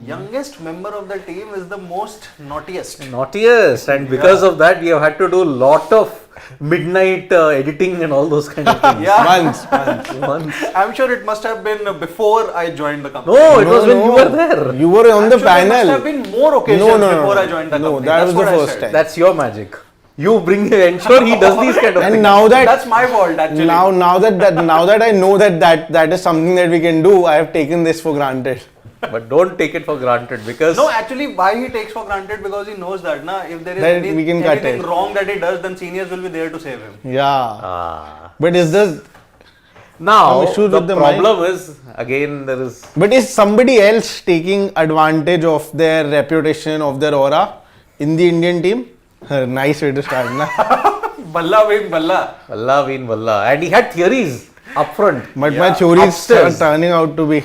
youngest member of the team is the most naughtiest. Naughtiest, and because of that, we have had to do lot of midnight editing and all those kind of things. Yeah. Once. I'm sure it must have been before I joined the company. No, it was when you were there. You were on the There must panel. have been more occasions before I joined the company. No, that That's was the what I first said. time. That's your magic. You ensure he does these kind of And things. now that That's my fault actually. now that I know that is something that we can do, I have taken this for granted. But don't take it for granted, because No, actually, why he takes for granted, because he knows that if there is That we can cut anything it. wrong that he does, then seniors will be there to save him. Yeah. But is this? now Some issues the with the problem is, again, there is But is somebody else taking advantage of their reputation, of their aura in the Indian team? Nice way to start, na? Balla being Balla. Valla been Valla, and he had theories up front. But my theories are turning out to be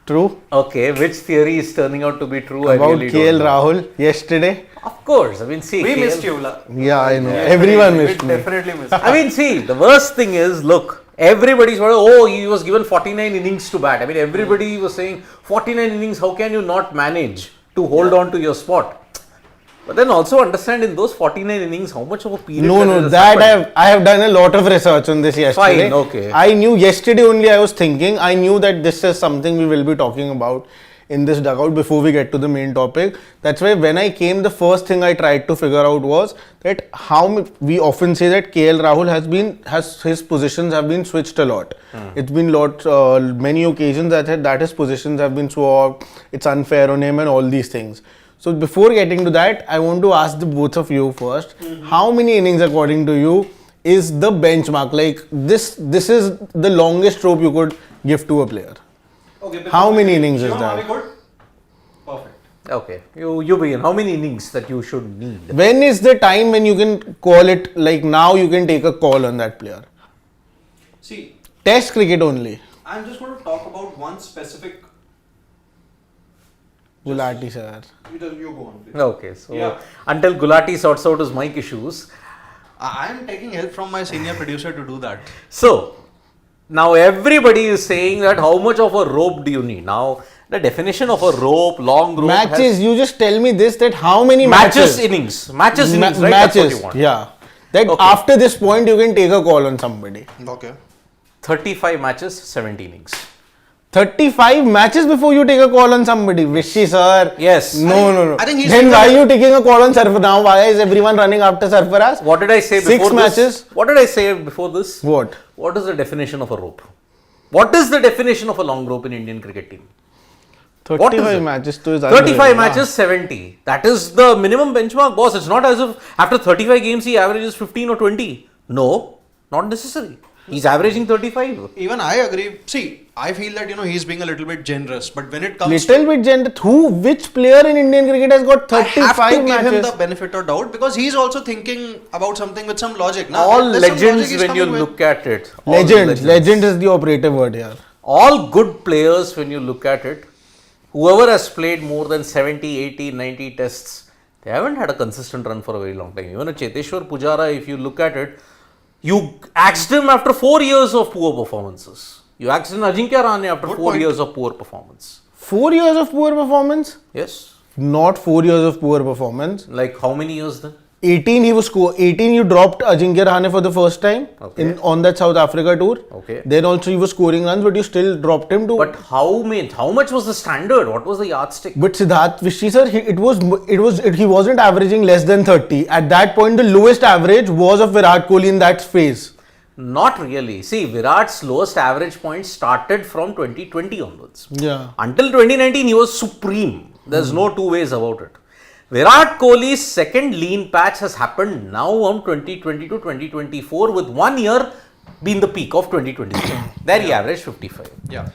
true. Okay, which theory is turning out to be true? I About really KL don't know. Rahul yesterday. Of course, I mean, see, We KL missed you, La. Yeah, I know. Everyone missed We me. definitely missed I mean, see, the worst thing is, look, everybody's he was given 49 innings to bat. I mean, everybody was saying 49 innings, how can you not manage to hold on to your spot? But then also understand, in those 49 innings, how much of a period has happened. I have done a lot of research on this yesterday. Fine, okay. I knew yesterday only I was thinking, I knew that this is something we will be talking about in this dugout before we get to the main topic. That's why when I came, the first thing I tried to figure out was that we often say that KL Rahul his positions have been switched a lot. It's been many occasions that his positions have been swapped. It's unfair on him and all these things. So before getting to that, I want to ask the both of you first, how many innings according to you is the benchmark? Like this is the longest rope you could give to a player. Okay, How many innings is that? Perfect. Okay, you begin. How many innings that you should need? When is the time when you can call it, like now you can take a call on that player? See, Test cricket only. I'm just going to talk about one specific. Gulati sir. You go on, please. Okay, so Yeah. until Gulati sorts out his mic issues. I'm taking help from my senior producer to do that. So, now everybody is saying that how much of a rope do you need? Now, the definition of a rope, long rope, Matches, you just tell me this, that how many matches innings, right? That's what Matches, you want. yeah. That Okay. after this point you can take a call on somebody. Okay. 35 matches, 70 innings. 35 matches before you take a call on somebody. Vishy sir. Yes. No. I think he's Then been why the- are you taking a call on Surfer now? Why is everyone running after Surfaraz? What did I say Six before matches? this? What did I say before this? What? What is the definition of a rope? What is the definition of a long rope in Indian cricket team? What is 35 it? matches to his 35 matches, 70. That is the minimum benchmark, boss. It's not as if after 35 games he averages 15 or 20. No, not necessary. He's averaging 35. Even I agree. See, I feel that he's being a little bit generous, but when it comes Little bit generous. Which player in Indian cricket has got I have 35 to give him matches? the benefit of doubt, because he's also thinking about something with some logic. Now, All there's some logic legends he's when you coming with. look at it. All Legend is the operative word here. All good players when you look at it, whoever has played more than 70, 80, 90 tests, they haven't had a consistent run for a very long time. Even a Cheteshwar Pujara, if you look at it, you axed him after 4 years of poor performances. You axed in Ajinkya Rahane after Good 4 point. years of poor performance. 4 years of poor performance? Yes. Not 4 years of poor performance. Like how many years then? 18 you dropped Ajinkya Rahane for the first time on that South Africa tour. Okay. Then also he was scoring runs, but you still dropped him to. But how much was the standard? What was the yardstick? But Siddharth Vishy sir, he wasn't averaging less than 30. At that point, the lowest average was of Virat Kohli in that phase. Not really. See, Virat's lowest average point started from 2020 onwards. Yeah. Until 2019, he was supreme. There's no two ways about it. Virat Kohli's second lean patch has happened now on 2020 to 2024, with 1 year being the peak of 2023. There he averaged 55. Yeah.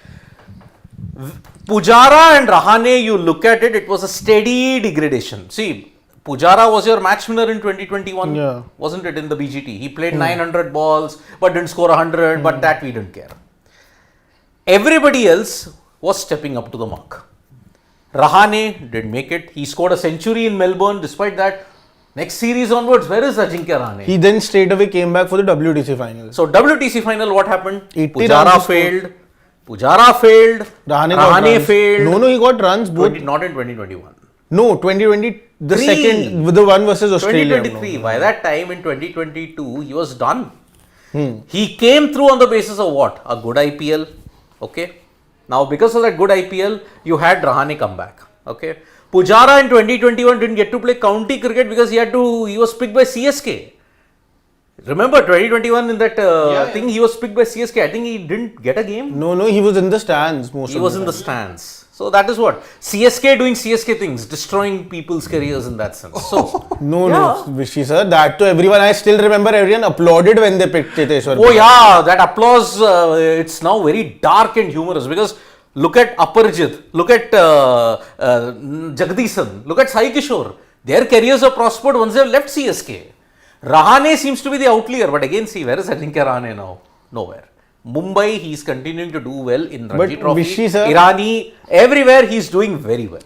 Pujara and Rahane, you look at it, it was a steady degradation. See, Pujara was your match winner in 2021, wasn't it, in the BGT? He played 900 balls, but didn't score 100, but that we didn't care. Everybody else was stepping up to the mark. Rahane didn't make it. He scored a century in Melbourne. Despite that, next series onwards, where is Ajinkya Rahane? He then straight away came back for the WTC final. So WTC final, what happened? 80 Pujara runs failed. Pujara failed. Rahane failed. No, he got runs. Both. Not in 2021. No, 2020, the second, the one versus Australia. 2023. By that time in 2022, he was done. He came through on the basis of what? A good IPL. Okay. Now, because of that good IPL, you had Rahane come back. Okay. Pujara in 2021 didn't get to play county cricket because he was picked by CSK. Remember 2021 in that thing, he was picked by CSK. I think he didn't get a game. No, he was in the stands most of the time. He was in the stands. So that is what CSK doing CSK things, destroying people's careers in that sense. So no, Vishy sir, that to everyone. I still remember everyone applauded when they picked Cheteshwar. Oh yeah, that applause. It's now very dark and humorous because look at Aparajit, look at Jagdishan, look at Sai Kishore. Their careers have prospered once they have left CSK. Rahane seems to be the outlier, but again, see, where is Ajinkya Rahane now? Nowhere. Mumbai, he is continuing to do well in Ranji Trophy. Vishy, sir, Irani, everywhere he is doing very well.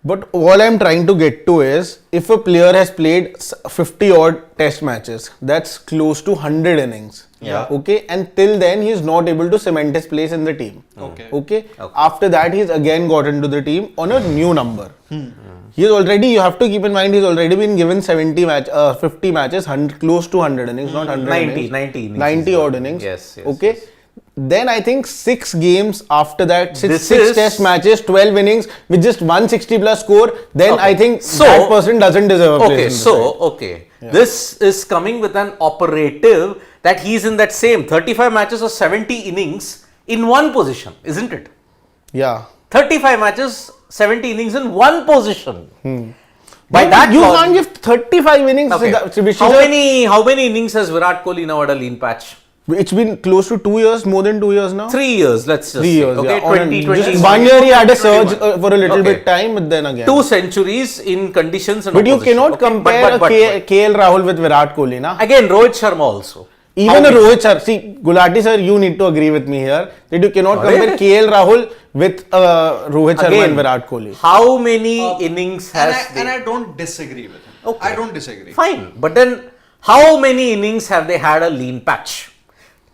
But all I am trying to get to is, if a player has played 50 odd test matches, that's close to 100 innings. Yeah. Okay, and till then he is not able to cement his place in the team. Okay. After that, he's again got into the team on a new number. He is already, you have to keep in mind, he's already been given 50 matches, close to 100 innings, not 100 innings. 90 odd innings. Yes. Okay. Yes. Then I think 6 games after that, 6 test matches, 12 innings with just 160 plus score, then I think that person doesn't deserve a place. This is coming with an operative that he's in that same 35 matches or 70 innings in one position, isn't it? Yeah. 35 matches, 70 innings in one position. By that you can't give 35 innings. Okay. How many innings has Virat Kohli now had a lean patch? It's been close to 2 years, more than 2 years now. 3 years, let's just 3 years, say. Okay, yeah. 2020. 1 year he had a surge for a little bit time, but then again. 2 centuries in conditions and But you opposition. cannot compare KL Rahul with Virat Kohli, na? Again, Rohit Sharma also. Even Rohit Sharma. See, Gulati sir, you need to agree with me here that you cannot compare KL Rahul with Rohit Sharma and Virat Kohli. How many innings has and I don't disagree with him. Okay. I don't disagree. Fine. But then, how many innings have they had a lean patch?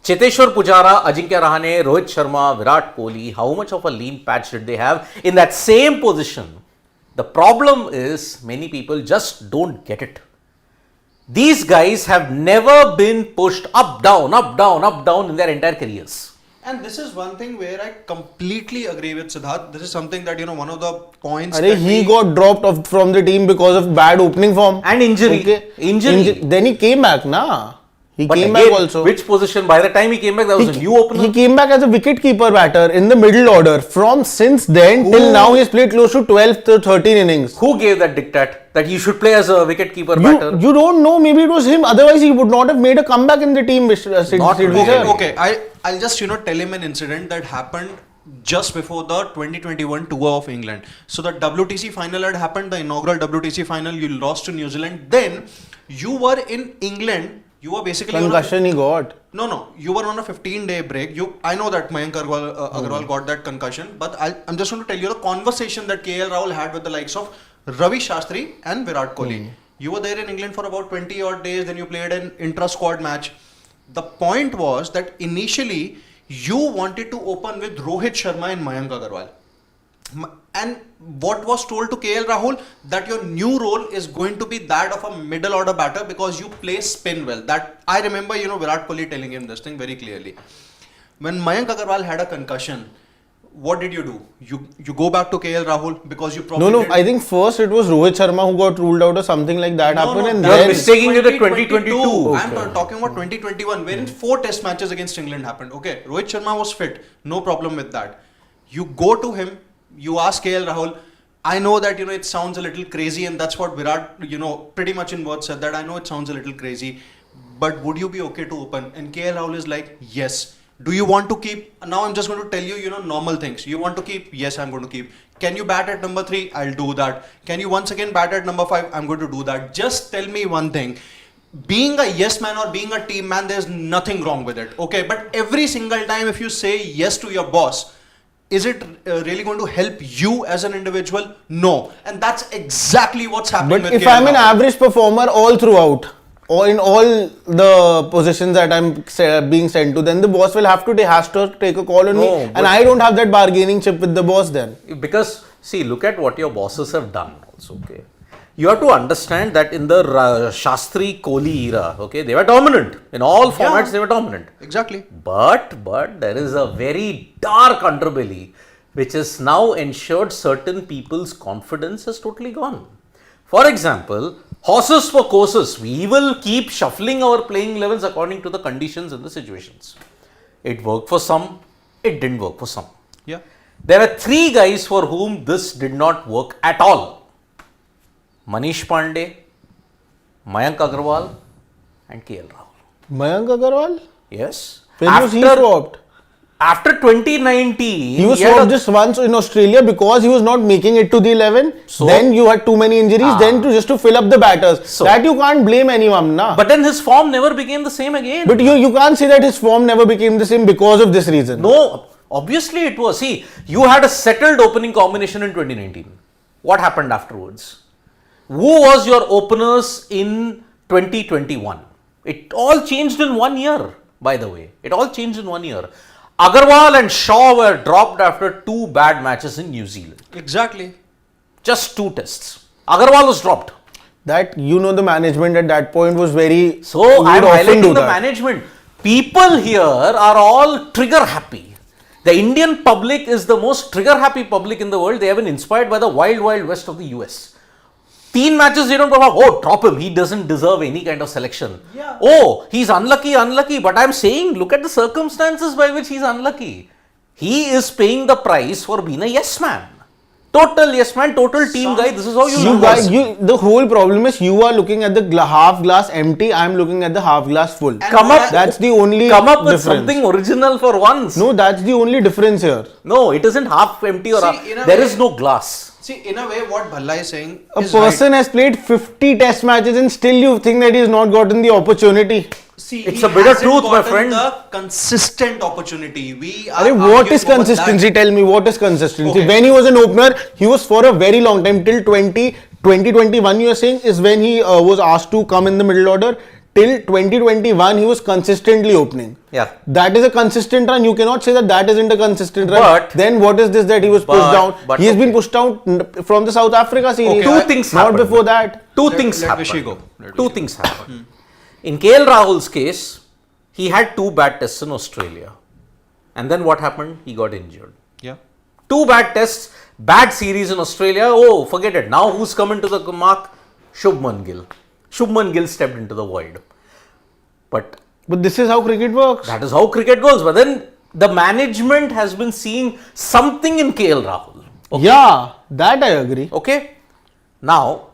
Cheteshwar Pujara, Ajinkya Rahane, Rohit Sharma, Virat Kohli, how much of a lean patch did they have in that same position? The problem is many people just don't get it. These guys have never been pushed up, down in their entire careers. And this is one thing where I completely agree with Siddharth. This is something that, one of the points. He got dropped off from the team because of bad opening form. And injury. Okay. Injury. Then he came back, na? He came again, back also. Which position? By the time he came back, there was a new opener. He came back as a wicket-keeper batter in the middle order. Since then till now, he has played close to 12 to 13 innings. Who gave that diktat that he should play as a wicket-keeper batter? You don't know. Maybe it was him. Otherwise, he would not have made a comeback in the team. Okay. I'll just tell him an incident that happened just before the 2021 tour of England. So the WTC final had happened, the inaugural WTC final. You lost to New Zealand. Then you were in England. You were basically concussion he got. No. You were on a 15-day break. I know that Mayank Agarwal got that concussion, but I'm just going to tell you the conversation that KL Rahul had with the likes of Ravi Shastri and Virat Kohli. You were there in England for about 20 odd days. Then you played an intra-squad match. The point was that initially you wanted to open with Rohit Sharma and Mayank Agarwal. And what was told to KL Rahul, that your new role is going to be that of a middle order batter because you play spin well. That I remember, Virat Kohli telling him this thing very clearly. When Mayank Agarwal had a concussion, what did you do? You go back to KL Rahul because you probably No, I think first it was Rohit Sharma who got ruled out or something like that happened. And then mistaking you the 2022. I'm talking about 2021 wherein 4 test matches against England happened. Okay, Rohit Sharma was fit. No problem with that. You go to him, you ask KL Rahul. I know that, it sounds a little crazy, and that's what Virat, pretty much in words said that I know it sounds a little crazy, but would you be okay to open? And KL Rahul is like, yes. Do you want to keep? Now I'm just going to tell you, normal things. You want to keep? Yes, I'm going to keep. Can you bat at number 3? I'll do that. Can you once again bat at number 5? I'm going to do that. Just tell me one thing. Being a yes man or being a team man, there's nothing wrong with it. Okay, but every single time if you say yes to your boss, is it really going to help you as an individual? No. And that's exactly what's happening with But if KL I'm an Rahul. average performer all throughout, or in all the positions that I'm being sent to, then the boss will have to has to take a call on me, and I don't have that bargaining chip with the boss then. Because see, look at what your bosses have done also, okay. You have to understand that in the Shastri Kohli era, okay, they were dominant. In all formats, they were dominant. Exactly. But there is a very dark underbelly which has now ensured certain people's confidence has totally gone. For example, horses for courses. We will keep shuffling our playing levels according to the conditions and the situations. It worked for some, it didn't work for some. Yeah. There are 3 guys for whom this did not work at all. Manish Pandey, Mayank Agarwal and KL Rahul. Mayank Agarwal? Yes. When was he swapped? After 2019, he was swapped just once in Australia because he was not making it to the 11. So, then you had too many injuries. Then just to fill up the batters. So, that you can't blame anyone, na. But then his form never became the same again. But you can't say that his form never became the same because of this reason. No, obviously it was. See, you had a settled opening combination in 2019. What happened afterwards? Who was your openers in 2021? It all changed in 1 year, by the way. It all changed in 1 year. Agarwal and Shaw were dropped after 2 bad matches in New Zealand. Exactly. Just 2 tests. Agarwal was dropped. That, the management at that point was very... So, I am highlighting the management. People here are all trigger happy. The Indian public is the most trigger happy public in the world. They have been inspired by the wild, wild west of the US. 3 matches they don't perform. Oh, drop him. He doesn't deserve any kind of selection. Yeah. Oh, he's unlucky. But I'm saying, look at the circumstances by which he's unlucky. He is paying the price for being a yes man. Total yes man, total team guy. This is how you lose. The whole problem is you are looking at the half glass empty. I'm looking at the half glass full. That's the only Come up with difference. something original for once. No, that's the only difference here. No, it isn't half empty or half. There is no glass. See, in a way, what Bhalla is saying a person has played 50 test matches and still you think that he has not gotten the opportunity. See, it's a bitter truth, my friend. The consistent opportunity. What is consistency? Tell me, what is consistency? Okay. When he was an opener, he was for a very long time, till 2021 you are saying, is when he was asked to come in the middle order. Till 2021, he was consistently opening. Yeah. That is a consistent run. You cannot say that isn't a consistent run. But then what is this that he was pushed down? He has been pushed out from the South Africa series. Okay. 2 things happened. Not before that. 2 things happened. 2 things happened. In KL Rahul's case, he had 2 bad tests in Australia. And then what happened? He got injured. Yeah. 2 bad tests, bad series in Australia. Oh, forget it. Now who's coming to the mark? Shubman Gill. Shubman Gill stepped into the void. But this is how cricket works. That is how cricket goes. But then the management has been seeing something in KL Rahul. Okay? Yeah, that I agree. Okay. Now,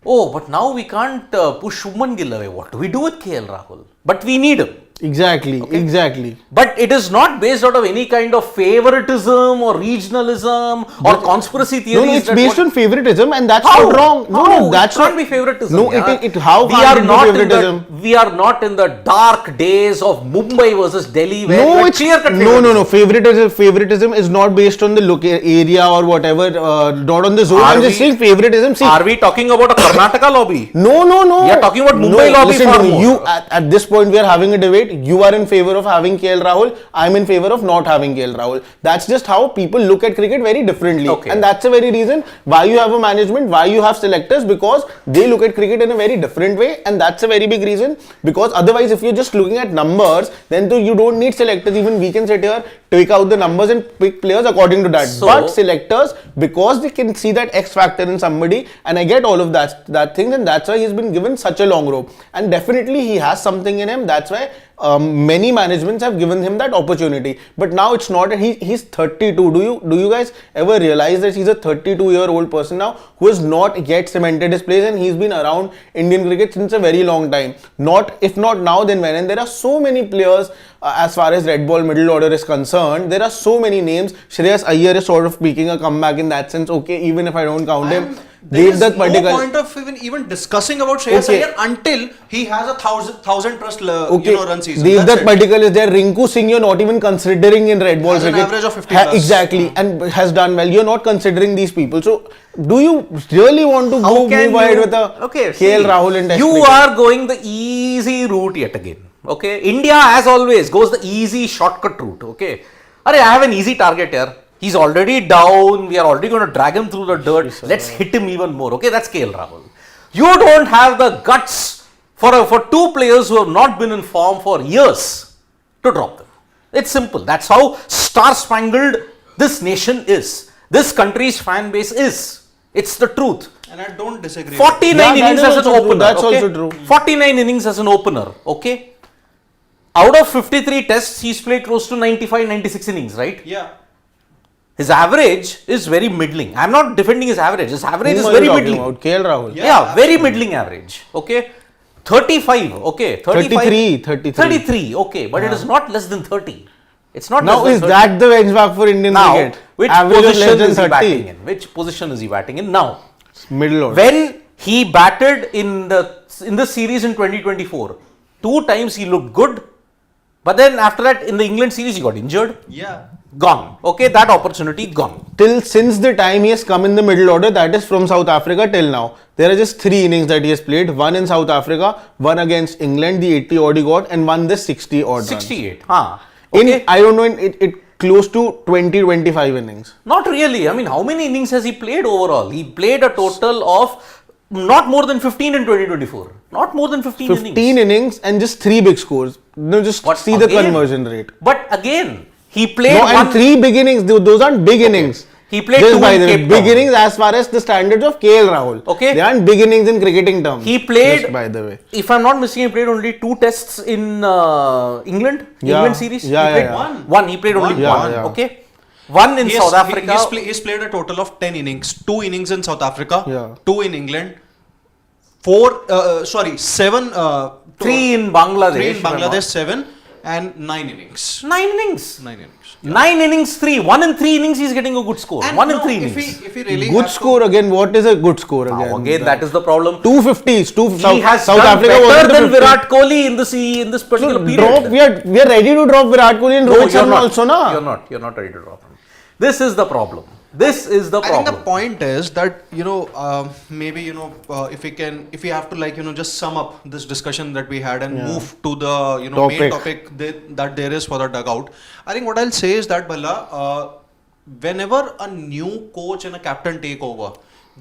but now we can't push Shubman Gill away. What do we do with KL Rahul? But we need him. Exactly, okay? Exactly. But it is not based out of any kind of favoritism or regionalism or conspiracy theories. No, it's based on favoritism, and that's not wrong. No, that can't be favoritism. No, how we are not favoritism? We are not in the dark days of Mumbai versus Delhi where it's clear-cut favoritism. Favoritism is not based on the area or whatever, not on the zone. I'm just saying favoritism. See, are we talking about a Karnataka lobby? No. We are talking about Mumbai lobby. Listen to me. At this point, we are having a debate. You are in favor of having KL Rahul. I'm in favor of not having KL Rahul. That's just how people look at cricket very differently. Okay. And that's the very reason why you have a management, why you have selectors, because they look at cricket in a very different way. And that's a very big reason. Because otherwise, if you're just looking at numbers, then you don't need selectors. Even we can sit here, take out the numbers and pick players according to that. But selectors, because they can see that X factor in somebody, and I get all of that thing, and that's why he's been given such a long rope. And definitely he has something in him. That's why many managements have given him that opportunity. But now it's not. He's 32. Do you guys ever realize that he's a 32-year-old person now who has not yet cemented his place, and he's been around Indian cricket since a very long time. If not now, then when? And there are so many players as far as red ball middle order is concerned. There are so many names. Shreyas Iyer is sort of making a comeback in that sense. Okay, even if I don't count him. There is Devdutt no Padikkal. point of even discussing about Shreyas Okay. Iyer until he has a thousand plus run season. Devdutt That's it. Padikkal is there. Rinku Singh, you're not even considering in red ball Has an cricket. average of 50 plus. Exactly, and has done well. You're not considering these people. So, do you really want to move ahead with a KL Rahul in Test You cricket? are going the easy route yet again. Okay, India as always goes the easy shortcut route. Okay, I have an easy target here. He's already down. We are already going to drag him through the dirt. Let's hit him even more. Okay, that's KL Rahul. You don't have the guts for two players who have not been in form for years to drop them. It's simple. That's how star-spangled this nation is. This country's fan base is. It's the truth. And I don't disagree. 49 innings as an opener. That's okay? also true. 49 innings as an opener. Okay. Out of 53 tests, he's played close to 95, 96 innings, right? Yeah. His average is very middling. I'm not defending his average. His average Whom is are very you talking middling. about? KL Rahul. Yeah, very middling average. Okay. 35. Okay. 35, 33. Okay. But it is not less than 30. It's not Now, less is than 30. that the benchmark for Indian Now, cricket? which Average of position less than is he 30. batting in? Which position is he batting in now? Middle order. When he batted in the series in 2024, 2 times he looked good, but then after that in the England series he got injured. Yeah. Gone. Okay, that opportunity gone. Since the time he has come in the middle order, that is from South Africa till now, there are just 3 innings that he has played. One in South Africa, one against England, the 80 odd he got, and one the 60 odd runs. 68. Huh. Okay. I don't know, it close to 20-25 innings. Not really. I mean, how many innings has he played overall? He played a total of not more than 15 in 2024. Not more than 15 innings. 15 innings and just 3 big scores. No, just But see the again- conversion rate. But again, he played No, one. and 3 big innings. Those aren't big innings. He played Just 2 by in the way, Cape big Town. innings as far as the standards of KL Rahul. Okay. They aren't big innings in cricketing terms. He played, Just by the way. if I'm not mistaken, he played only 2 tests in England. Yeah. England series. Yeah, he played yeah. one. He played only One, one. yeah. Okay. One in South Africa. He's played a total of 10 innings. 2 innings in South Africa. Yeah. 2 in England. 7. 3 in Bangladesh. 3 in if I'm not- Bangladesh, 7 and 9 innings. 9 innings. 9 innings. 9 innings, 3. 1 in 3 innings, he's getting a good score. And 1 in no, 3 if innings. he really Good have score again. What is a good score again? Now, again, that is the problem. 250s. He has South done Africa better wasn't the than 50. Virat Kohli in this particular period. Drop. We are ready to drop Virat Kohli and No, Rohit you're Sharma not. also, na? You're not ready to drop him. This is the problem. This is the I think problem. the point is that maybe if we have to just sum up this discussion that we had and move to the main topic that there is for the dugout. I think what I'll say is that Balla, whenever a new coach and a captain take over,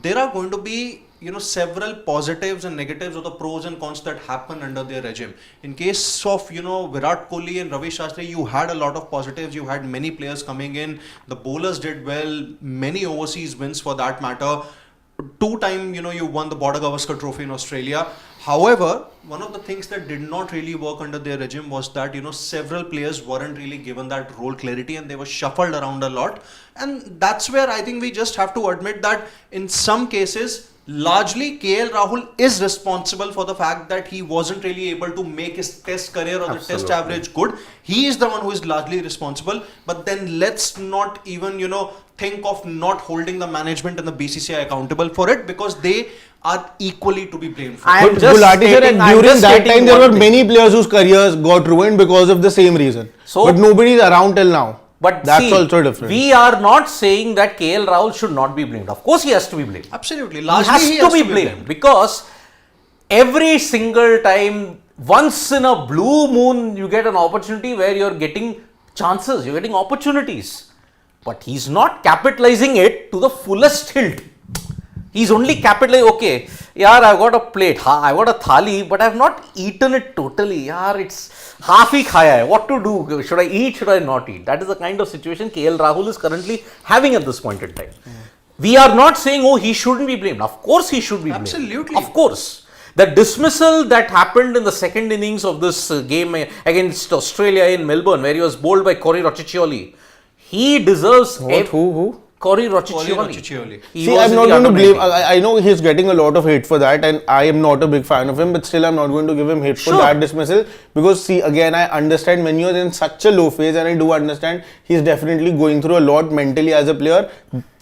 there are going to be several positives and negatives, or the pros and cons that happen under their regime. In case of Virat Kohli and Ravi Shastri, you had a lot of positives. You had many players coming in. The bowlers did well. Many overseas wins for that matter. 2-time you won the Border Gavaskar Trophy in Australia. However, one of the things that did not really work under their regime was that several players weren't really given that role clarity and they were shuffled around a lot. And that's where I think we just have to admit that in some cases, largely KL Rahul is responsible for the fact that he wasn't really able to make his test career or the test average good. He is the one who is largely responsible. But then let's not even think of not holding the management and the BCCI accountable for it, because they are equally to be blamed for it. I'm just Gulati sir, stating- I'm during just that stating time there one were thing. many players whose careers got ruined because of the same reason. But nobody is around till now. But that's see, also different. we are not saying that KL Rahul should not be blamed. Of course, he has to be blamed. Absolutely. He Largely has to be blamed because every single time, once in a blue moon, you get an opportunity where you're getting chances, you're getting opportunities. But he's not capitalizing it to the fullest hilt. He's only capitalizing, okay, yaar, I've got a plate, I've got a thali, but I've not eaten it totally. Yaar, it's half hi khaya hai. What to do? Should I eat? Should I not eat? That is the kind of situation KL Rahul is currently having at this point in time. We are not saying, oh, he shouldn't be blamed. Of course, he should be blamed. Absolutely. Of course. The dismissal that happened in the second innings of this game against Australia in Melbourne, where he was bowled by Corey Rocchiccioli, he deserves... Who? Corey Rocchiccioli. Rocchiccioli. He See, was I'm in not the going to under blame. 19. I know he's getting a lot of hate for that, and I am not a big fan of him. But still, I'm not going to give him hate for Sure. that dismissal, because see, again, I understand when you're in such a low phase, and I do understand he's definitely going through a lot mentally as a player.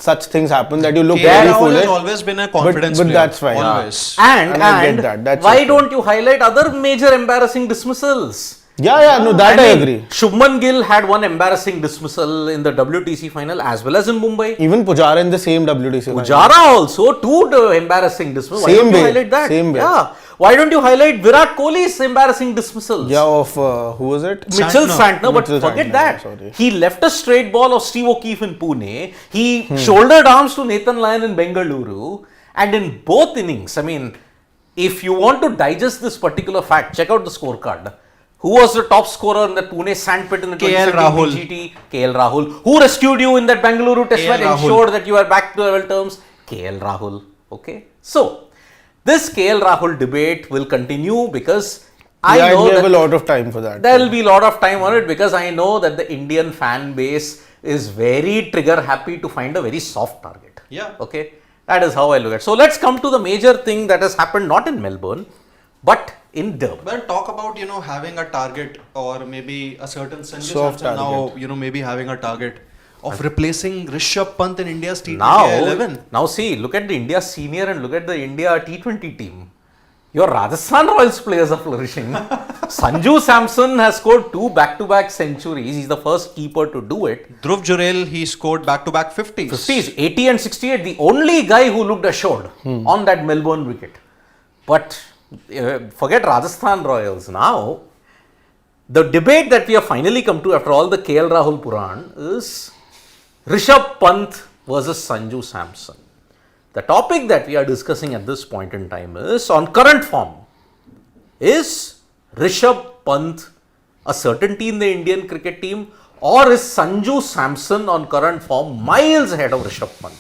Such things happen that you look KL very Rahul foolish. has always been a confidence but player. that's fine. Always. And I get that. That's why okay. don't you highlight other major embarrassing dismissals? No, that I agree. Shubman Gill had one embarrassing dismissal in the WTC final as well as in Mumbai. Even Pujara in the same WTC. final. Pujara also, two embarrassing dismissals. Why Same don't you way, highlight that? same way. Yeah. Why don't you highlight Virat Kohli's embarrassing dismissals? Yeah, of who was it? Mitchell Santner, but Mitchell forget Santner, that. sorry. He left a straight ball of Steve O'Keefe in Pune. He shouldered arms to Nathan Lyon in Bengaluru. And in both innings, I mean, if you want to digest this particular fact, check out the scorecard. Who was the top scorer in the Pune sandpit in the KL 2017 Rahul. BGT? KL Rahul. Who rescued you in that Bengaluru test KL match? Rahul. Ensured that you are back to level terms? KL Rahul. Okay. So, this KL Rahul debate will continue because I know we have that a lot of time for that. there will be a lot of time on it because I know that the Indian fan base is very trigger happy to find a very soft target. Yeah. Okay. That is how I look at it. So, let's come to the major thing that has happened not in Melbourne but in Durban. Well, talk about, having a target, or maybe a certain Sanju Soft Samson now, target. maybe having a target of replacing Rishabh Pant in India's T20 11. Now see, look at the India senior and look at the India T20 team. Your Rajasthan Royals players are flourishing. Sanju Samson has scored 2 back-to-back centuries. He's the first keeper to do it. Dhruv Jurel, he scored back-to-back 50s. 50s, 80 and 68. The only guy who looked assured on that Melbourne wicket. But forget Rajasthan Royals. Now, the debate that we have finally come to after all the KL Rahul Puran is Rishabh Pant versus Sanju Samson. The topic that we are discussing at this point in time is on current form. Is Rishabh Pant a certainty in the Indian cricket team, or is Sanju Samson on current form miles ahead of Rishabh Pant?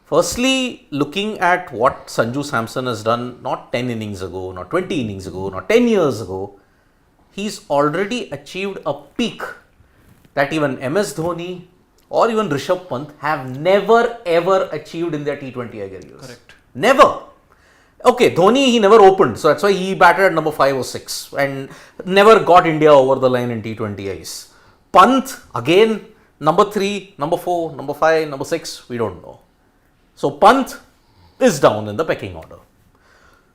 Firstly, looking at what Sanju Samson has done not 10 innings ago, not 20 innings ago, not 10 years ago, he's already achieved a peak that even MS Dhoni or even Rishabh Pant have never ever achieved in their T20 careers. Correct. Never. Okay, Dhoni, he never opened, so that's why he batted at number 5 or 6 and never got India over the line in T20Is. Pant, again, number 3, number 4, number 5, number 6, we don't know. So, Pant is down in the pecking order.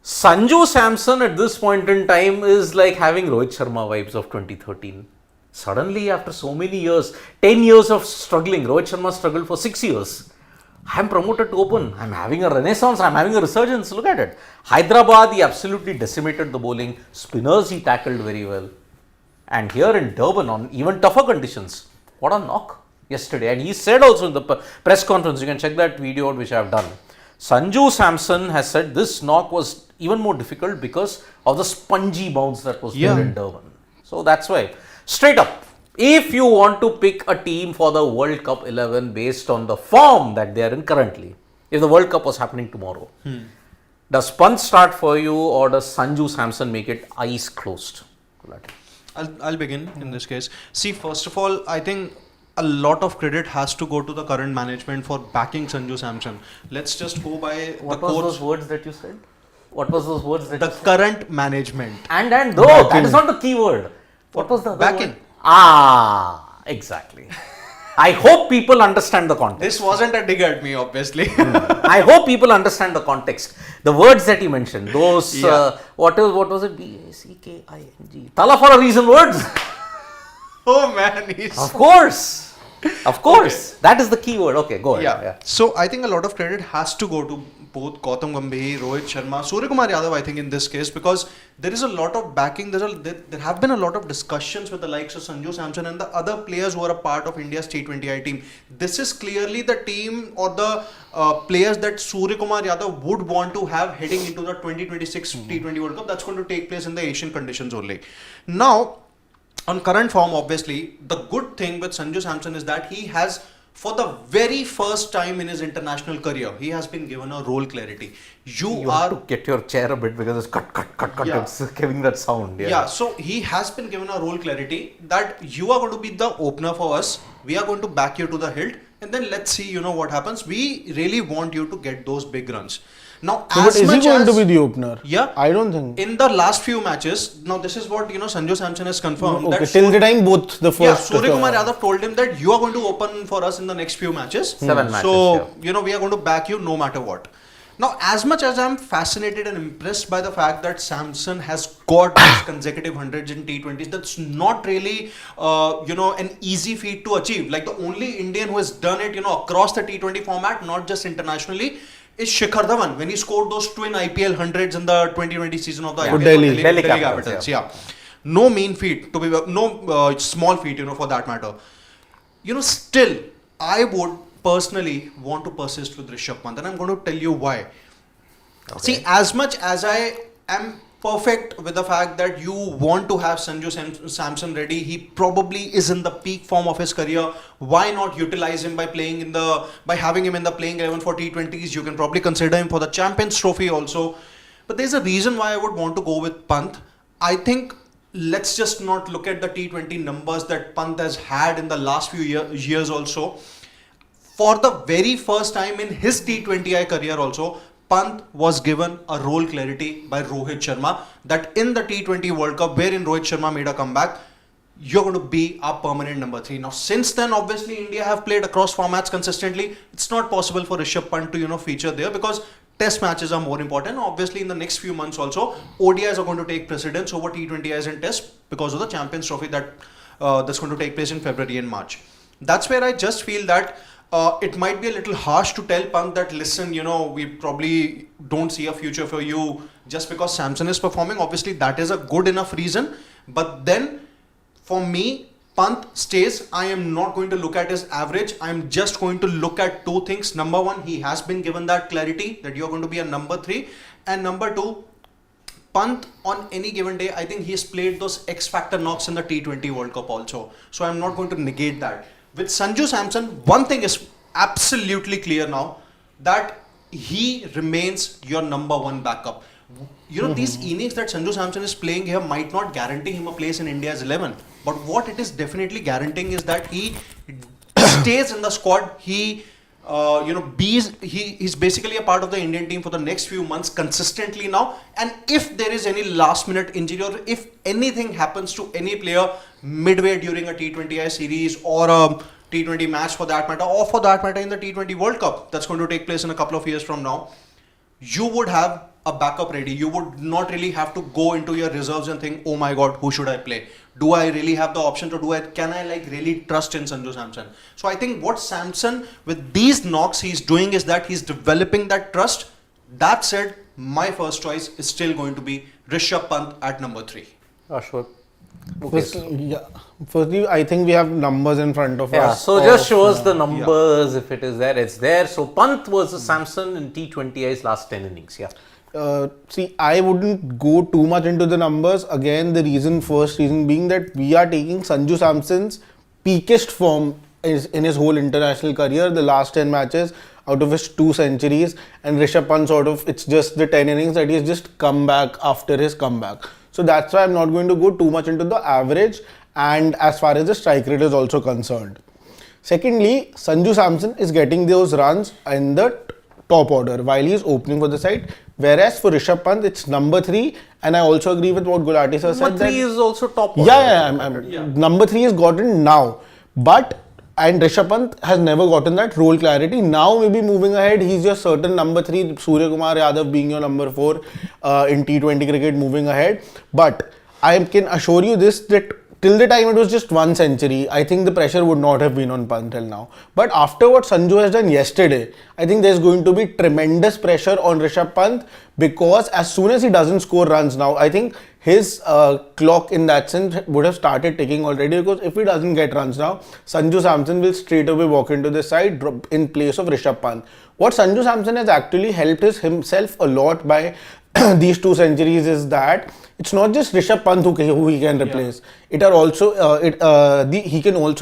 Sanju Samson at this point in time is like having Rohit Sharma vibes of 2013. Suddenly, after so many years, 10 years of struggling, Rohit Sharma struggled for 6 years. I am promoted to open. I am having a renaissance. I am having a resurgence. Look at it. Hyderabad, he absolutely decimated the bowling. Spinners, he tackled very well. And here in Durban, on even tougher conditions, what a knock yesterday. And he said also in the press conference, you can check that video out which I have done. Sanju Samson has said this knock was even more difficult because of the spongy bounce that was there in Durban. So that's why. Straight up, if you want to pick a team for the World Cup 11 based on the form that they are in currently, if the World Cup was happening tomorrow, does Pant start for you or does Sanju Samson make it eyes closed? I'll begin in this case. See, first of all, I think a lot of credit has to go to the current management for backing Sanju Samson. Let's just go by What the was coach. those words that you said? What was those words that The you said? current management. And though, that is not the key word. What was the other Backing. word? Ah, exactly. I hope people understand the context. This wasn't a dig at me, obviously. I hope people understand the context. The words that he mentioned, those, what was it? B-A-C-K-I-N-G. Tala for a reason words. Oh man, he's... Of course. Of course. That is the key word. Okay, go ahead. Yeah. So I think a lot of credit has to go to both Gautam Gambhir, Rohit Sharma, Surya Kumar Yadav, I think in this case, because there is a lot of backing. There have been a lot of discussions with the likes of Sanju Samson and the other players who are a part of India's T20I team. This is clearly the team or the players that Surya Kumar Yadav would want to have heading into the 2026 T20 World Cup. That's going to take place in the Asian conditions only. Now, on current form, obviously, the good thing with Sanju Samson is that he has, for the very first time in his international career, he has been given a role clarity. You have to get your chair a bit because it's cut. Yeah. It's giving that sound. Yeah, so he has been given a role clarity that you are going to be the opener for us. We are going to back you to the hilt. and then let's see, what happens. We really want you to get those big runs. Now, But as is he much going as to be the opener? yeah, I don't think. in the last few matches, now this is what Sanju Samson has confirmed. Okay, that till the time both the first. Surya Kumar Yadav told him that you are going to open for us in the next few matches. 7 matches. So, we are going to back you no matter what. Now, as much as I'm fascinated and impressed by the fact that Samson has got these consecutive hundreds in T20s, that's not really, an easy feat to achieve. Like the only Indian who has done it, across the T20 format, not just internationally, is Shikhar Dhawan when he scored those twin IPL hundreds in the 2020 season of the IPL for Delhi Capitals. Yeah. No mean feat, no small feat, for that matter. Still, I would personally want to persist with Rishabh Pant, and I'm going to tell you why. Okay. See, as much as I am perfect with the fact that you want to have Sanju Samson ready, he probably is in the peak form of his career. Why not utilize him by having him in the playing 11 for T20s? You can probably consider him for the Champions Trophy also. But there's a reason why I would want to go with Pant. I think let's just not look at the T20 numbers that Pant has had in the last few years also. For the very first time in his T20I career also, Pant was given a role clarity by Rohit Sharma that in the T20 World Cup, wherein Rohit Sharma made a comeback, you're going to be our permanent number 3. Now, since then, obviously, India have played across formats consistently. It's not possible for Rishabh Pant to, feature there because test matches are more important. Obviously, in the next few months also, ODIs are going to take precedence over T20Is and tests because of the Champions Trophy that's going to take place in February and March. That's where I just feel that it might be a little harsh to tell Pant that, listen, we probably don't see a future for you just because Samson is performing. Obviously, that is a good enough reason. But then, for me, Pant stays. I am not going to look at his average. I am just going to look at two things. Number one, he has been given that clarity that you're going to be a number 3. And number 2, Pant on any given day, I think he has played those X-Factor knocks in the T20 World Cup also. So I'm not going to negate that. With Sanju Samson, one thing is absolutely clear now, that he remains your number 1 backup. These innings that Sanju Samson is playing here might not guarantee him a place in India's 11. But what it is definitely guaranteeing is that he stays in the squad. He's basically a part of the Indian team for the next few months consistently now. And if there is any last minute injury or if anything happens to any player midway during a T20I series or a T20 match for that matter, or for that matter in the T20 World Cup that's going to take place in a couple of years from now, you would have a backup ready. You would not really have to go into your reserves and think, oh my God, who should I play? Do I really have the option to can I really trust in Sanju Samson? So I think what Samson with these knocks he's doing is that he's developing that trust. That said, my first choice is still going to be Rishabh Pant at number 3. Ashwat. Okay. Firstly, I think we have numbers in front of us. So just show us the numbers. If it is there, it's there. So Pant versus Samson in T20I's last 10 innings. See, I wouldn't go too much into the numbers. Again, the first reason being that we are taking Sanju Samson's peakest form in his whole international career, the last 10 matches, out of his 2 centuries, and Rishabh Pant it's just the 10 innings that he's just come back after his comeback. So that's why I'm not going to go too much into the average and as far as the strike rate is also concerned. Secondly, Sanju Samson is getting those runs in the top order while he's opening for the side. Whereas for Rishabh Pant, it's number 3, and I also agree with what Gulati sir said. Number 3 is also top order. Number 3 is gotten now, and Rishabh Pant has never gotten that role clarity. Now maybe moving ahead, he's your certain number 3, Surya Kumar Yadav being your number 4 in T20 cricket moving ahead. But I can assure you this, that till the time it was just 1 century, I think the pressure would not have been on Pant till now. But after what Sanju has done yesterday, I think there's going to be tremendous pressure on Rishabh Pant, because as soon as he doesn't score runs now, I think his clock in that sense would have started ticking already, because if he doesn't get runs now, Sanju Samson will straight away walk into the side in place of Rishabh Pant. What Sanju Samson has actually helped himself a lot by these 2 centuries is that it's not just Rishabh Pant who he can replace. He can also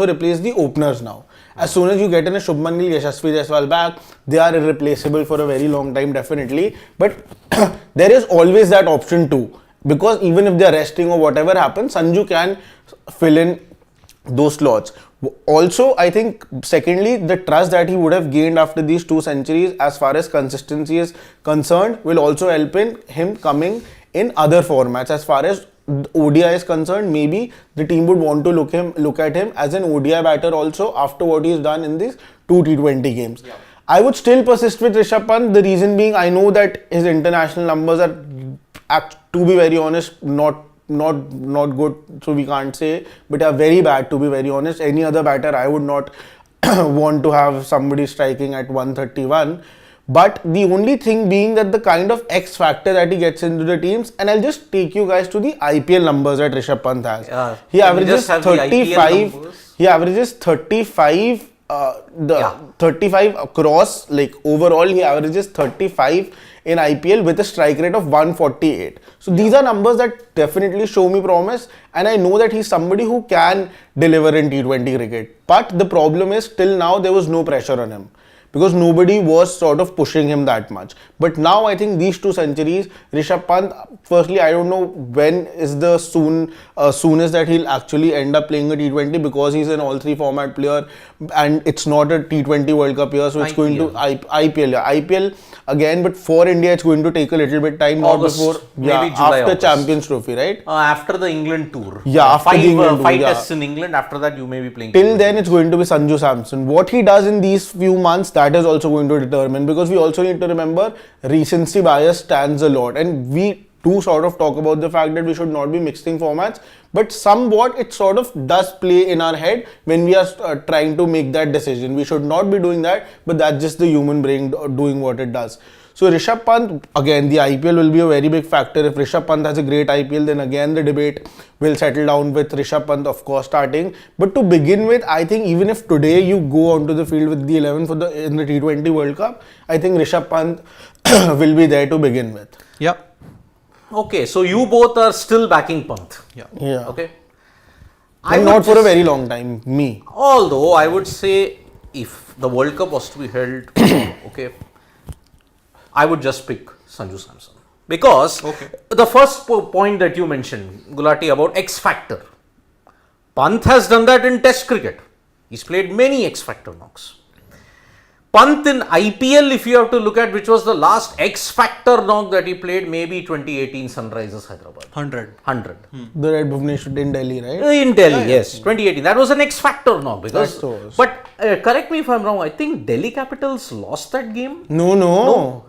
replace the openers now. As soon as you get in a Shubman Gill, Yashasvi Jaiswal back, they are irreplaceable for a very long time, definitely. But there is always that option too, because even if they are resting or whatever happens, Sanju can fill in those slots. Also, I think, secondly, the trust that he would have gained after these 2 centuries, as far as consistency is concerned, will also help in him coming in other formats. As far as ODI is concerned, maybe the team would want to look at him as an ODI batter also after what he's done in these 2 T20 games. Yeah. I would still persist with Rishabh Pant. The reason being, I know that his international numbers are, to be very honest, not good, so we can't say, but are very bad, to be very honest. Any other batter, I would not want to have somebody striking at 131. But the only thing being that the kind of X factor that he gets into the teams, and I'll just take you guys to the IPL numbers that Rishabh Pant has. He averages 35. He averages 35. 35 across, like overall he averages 35 in IPL with a strike rate of 148. So these are numbers that definitely show me promise, and I know that he's somebody who can deliver in T20 cricket. But the problem is, till now there was no pressure on him, because nobody was sort of pushing him that much. But now I think these 2 centuries, Rishabh Pant, firstly, I don't know when is the soonest that he'll actually end up playing a T20, because he's an all 3 format player and it's not a T20 World Cup year, so it's going to IPL again, but for India it's going to take a little bit time, August, not before, maybe July, after August. Champions Trophy, right? After the England tour. Yeah, after the England tour, 5 yeah. tests in England, after that you may be playing. Till then it's going to be Sanju Samson. What he does in these few months, that is also going to determine, because we also need to remember recency bias stands a lot, and we do sort of talk about the fact that we should not be mixing formats, but somewhat it sort of does play in our head when we are trying to make that decision. We should not be doing that, but that's just the human brain doing what it does. So Rishabh Pant, again, the IPL will be a very big factor. If Rishabh Pant has a great IPL, then again the debate will settle down with Rishabh Pant, of course, starting. But to begin with, I think even if today you go onto the field with the 11 in the T20 World Cup, I think Rishabh Pant will be there to begin with. Yeah. Okay, so you both are still backing Pant. Yeah. Okay. And not for a very long time, me. Although I would say, if the World Cup was to be held, okay, I would just pick Sanju Samson. Because the first point that you mentioned, Gulati, about X Factor. Pant has done that in Test cricket. He's played many X Factor knocks. Pant in IPL, if you have to look at which was the last X Factor knock that he played, maybe 2018 Sunrisers Hyderabad. 100. The Red Bhubaneswar in Delhi, right? In Delhi, yes. 2018. That was an X Factor knock. Because, but correct me if I'm wrong, I think Delhi Capitals lost that game. No.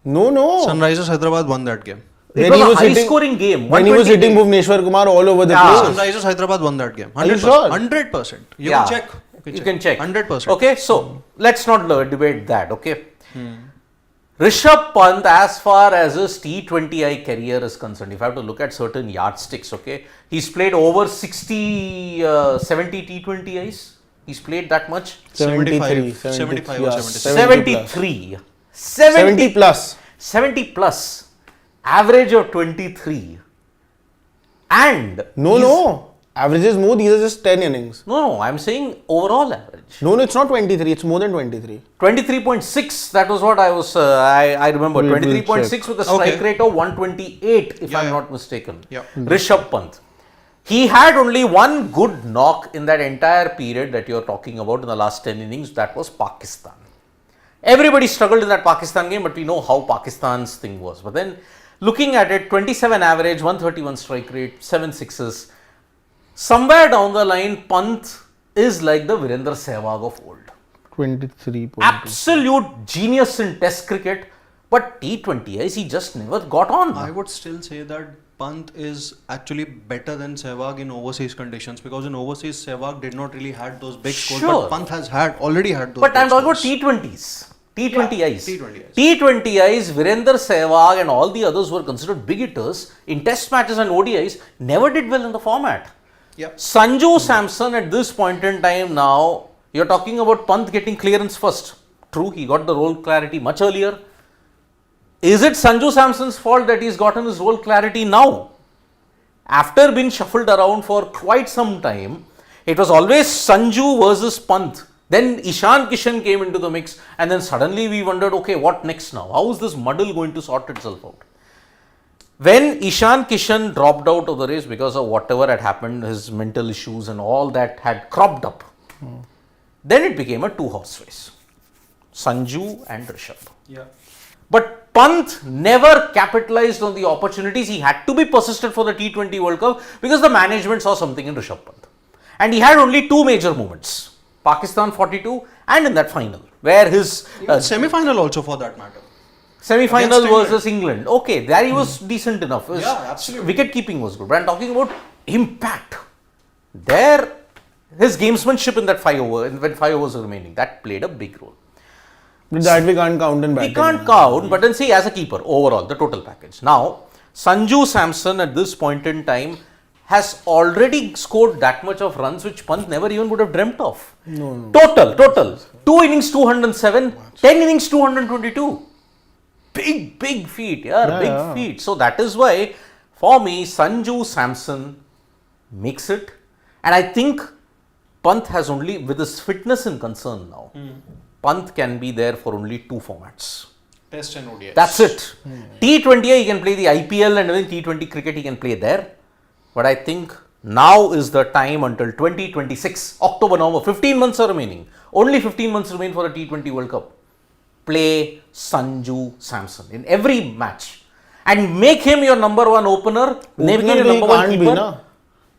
Sunrisers Hyderabad won that game. It was a high-scoring game. When he was hitting Bhuvneshwar Kumar all over the place. Sunrisers Hyderabad won that game. 100%. Are you sure? 100%. You can check. You can check. 100%. Okay, so let's not debate that. Okay. Rishabh Pant, as far as his T20I career is concerned, if I have to look at certain yardsticks, okay, he's played over 70 T20Is. He's played that much. 75 or 76. 73. 70 plus. 70 plus. Average of 23. And No. Average is more. These are just 10 innings. No, I'm saying overall average. No, it's not 23. It's more than 23. 23.6. That was what I was. I remember. 23.6 with a strike rate of 128, if I'm not mistaken. Yeah. Rishabh Pant. He had only one good knock in that entire period that you're talking about in the last 10 innings. That was Pakistan. Everybody struggled in that Pakistan game, but we know how Pakistan's thing was. But then, looking at it, 27 average, 131 strike rate, 7 sixes. Somewhere down the line, Pant is like the Virender Sehwag of old. 23. Absolute genius in Test cricket, but T20Is he just never got on. I would still say that Pant is actually better than Sehwag in overseas conditions, because in overseas Sehwag did not really had those big scores, but Pant has already had those. But big I'm talking about scores. T20s. T20Is. T20Is, Virender Sehwag and all the others who were considered big hitters in Test matches and ODIs never did well in the format. Yep. Sanju Samson at this point in time now, you're talking about Pant getting clearance first. True, he got the role clarity much earlier. Is it Sanju Samson's fault that he's gotten his role clarity now? After being shuffled around for quite some time, it was always Sanju versus Pant. Then Ishan Kishan came into the mix, and then suddenly we wondered, okay, what next now? How is this muddle going to sort itself out? When Ishan Kishan dropped out of the race because of whatever had happened, his mental issues and all that had cropped up, Then it became a two-horse race. Sanju and Rishabh. Yeah. But Pant never capitalized on the opportunities. He had to be persistent for the T20 World Cup because the management saw something in Rishabh Pant. And he had only two major moments. Pakistan 42 and in that final where his semi-final also for that matter. Semi-final Against versus England. Okay, there he was decent enough. His absolutely. wicket keeping was good. But I'm talking about impact. There, his gamesmanship in that 5 over, when 5 overs were remaining, that played a big role. That we can't count in batting. We can't count, but then see as a keeper, overall, the total package. Now, Sanju Samson at this point in time has already scored that much of runs which Pant never even would have dreamt of. No. Total. 2 innings 207, 10 innings 222. Big feat, big feat. So that is why, for me, Sanju Samson makes it. And I think Pant has only, with his fitness in concern now, Pant can be there for only 2 formats. Test and ODI. That's it. T20 he can play the IPL and even T20 cricket he can play there. But I think now is the time until 2026, October, November, 15 months are remaining. Only 15 months remain for the T20 World Cup. Play Sanju Samson in every match and make him your number 1 opener, make him your number 1 keeper.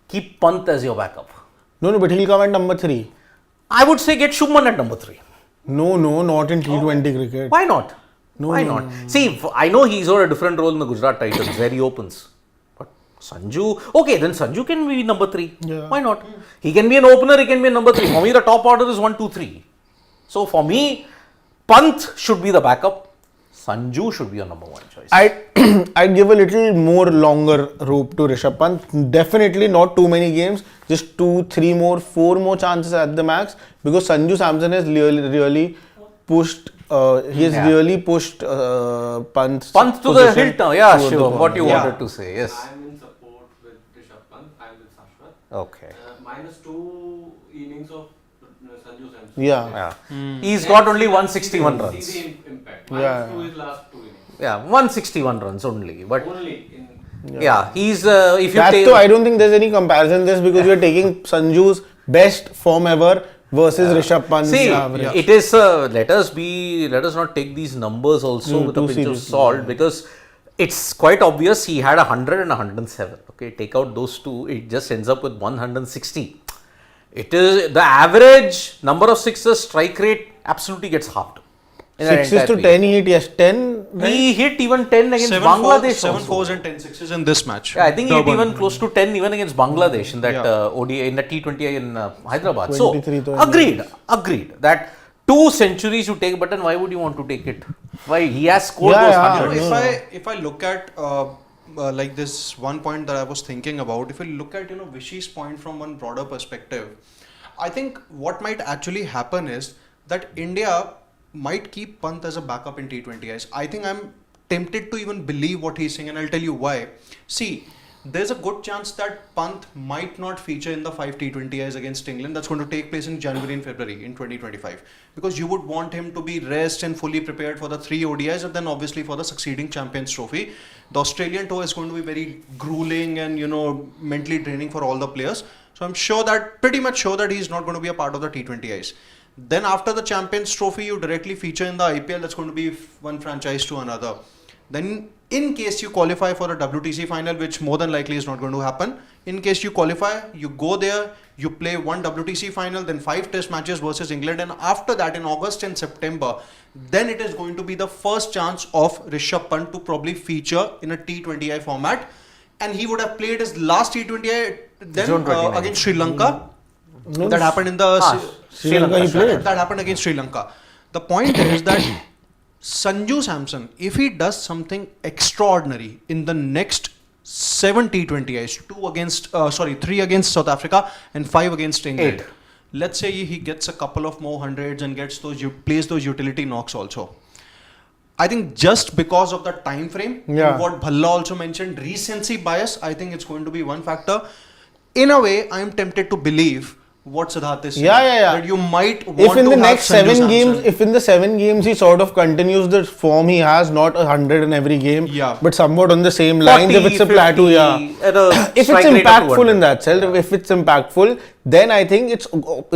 Keep Pant as your backup. No, but he'll come at number 3. I would say get Shubman at number 3. No, not in T20 cricket. Why not? No, Why not? See, I know he's got a different role in the Gujarat Titans where he opens. But Sanju, okay, then Sanju can be number 3. Yeah. Why not? He can be an opener, he can be a number 3. For me, the top order is 1, 2, 3. So for me, Pant should be the backup. Sanju should be your number 1 choice. I'd give a little more longer rope to Rishabh Pant. Definitely not too many games. Just 2, 3 more, 4 more chances at the max. Because Sanju Samson has really pushed. He has really pushed Pant to the hilt now. Yeah, sure. What you wanted to say. Yes. I'm in support with Rishabh Pant. I'm with Shashwat. Okay. Minus 2 innings of Sanju Samson. Yeah. He's got only 161 runs. See the impact. Yeah. Minus 2 is last 2 innings. Yeah, 161 runs only. But Only in. yeah, he's if you take. I don't think there's any comparison this because you're taking Sanju's best form ever versus Rishabh Pant's See, average. it is let us not take these numbers also with a too pinch of seriously. salt because it's quite obvious he had 100 and 107. Okay, take out those two, it just ends up with 160. It is the average number of sixes, strike rate absolutely gets halved. in that 6s entire to week. 10 he hit, yes, 10. Right? He hit even 10 against 7 Bangladesh. 7 also. 4s and 10 6s in this match. Yeah, I think he hit Durban. even close to 10 even against Bangladesh in that Yeah. ODI, in the T20I in Hyderabad. So, 23 to agreed that 2 centuries you take, but then why would you want to take it? Why? He has scored those Yeah, You know, hundreds. if I look at like this one point that I was thinking about, if you look at Vishy's point from one broader perspective, I think what might actually happen is that India might keep Pant as a backup in T20Is. I think I'm tempted to even believe what he's saying, and I'll tell you why. See, there's a good chance that Pant might not feature in the 5 T20Is against England. That's going to take place in January and February in 2025. Because you would want him to be rest and fully prepared for the 3 ODIs and then obviously for the succeeding Champions Trophy. The Australian tour is going to be very grueling and, mentally draining for all the players. So I'm pretty much sure that he's not going to be a part of the T20Is. Then after the Champions Trophy, you directly feature in the IPL. That's going to be one franchise to another. Then in case you qualify for a WTC final, which more than likely is not going to happen, in case you qualify, you go there, you play one WTC final, then 5 test matches versus England, and after that in August and September, then it is going to be the first chance of Rishabh Pant to probably feature in a T20I format, and he would have played his last T20I then against Sri Lanka. No, That happened in the Sri Lanka he played. that happened against Sri Lanka. The point is that Sanju Samson, if he does something extraordinary in the next 7 T20Is, 3 against South Africa and 5 against England. 8. Let's say he gets a couple of more hundreds and plays those utility knocks also. I think just because of the time frame, and what Bhalla also mentioned, recency bias, I think it's going to be one factor. In a way, I am tempted to believe what Siddharth is saying. Yeah. That you might want If in to the have next Sanju 7 games, Samson. if in the 7 games he sort of continues the form he has, not 100 in every game, Yeah. but somewhat on the same lines, if it's a 40, plateau, 50, yeah. at a If it's strike rate of impactful 200. in that sense, if it's impactful, then I think it's